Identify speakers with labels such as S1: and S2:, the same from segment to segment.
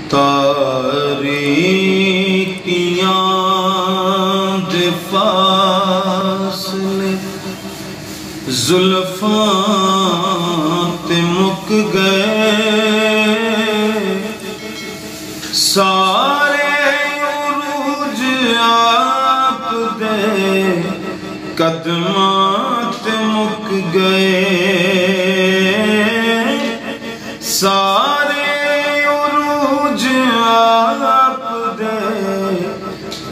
S1: تاریکیاں دے فاصلے زلفاں تے مک گئے سارے عروج آپ دے قدماں تے مک گئے سارے عروج آپ دے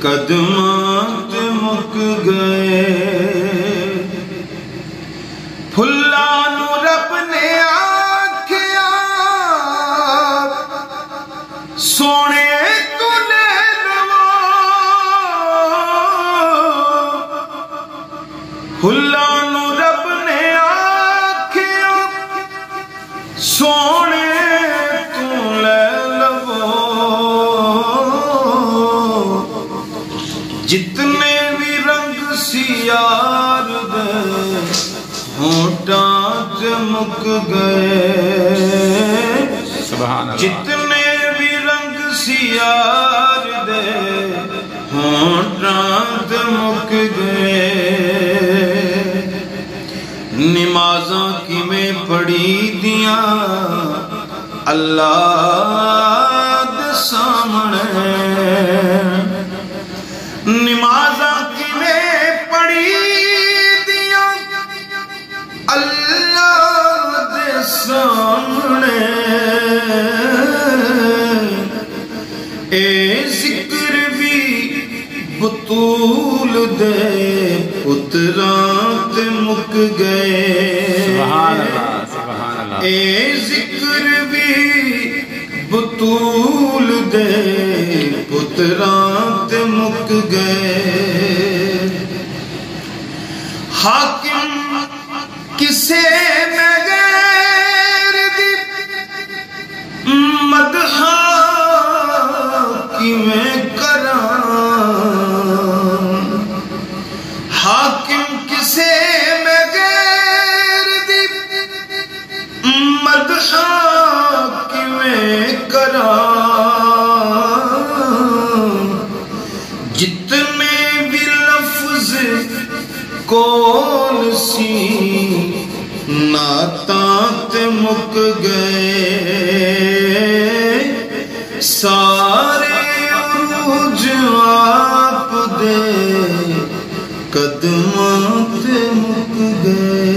S1: قدماں تے مک گئے پھلاں نو رب نے آکھیا سونے تو لے لوا پھلاں نو رب نے آکھیا سونے تو لے لو جتنے بھی رنگ سی یار دے ہونٹاں تے مک گئے
S2: سبحان اللہ
S1: جتنے بھی رنگ سی یار دے ہونٹاں تے مک گئے نمازاں کی میں پڑھی دیاں اللہ دے سامنے نمازاں کی میں پڑھی دیاں اللہ دے سامنے اے ذکر بھی بطول دے پتراں تے مک گئے
S2: سبحان اللہ سبحان اللہ
S1: اے ذکر بھی بطول دے پتراں تے مک گئے حاکم کسے میں غیر دی مدحا کی میں کراں حاکم کسے میں غیر دی مدحا کی میں کراں جتنے بھی لفظ کول سی نعتاں تے مک گئے سارے عروج آپ دے قدماں تے مک گئے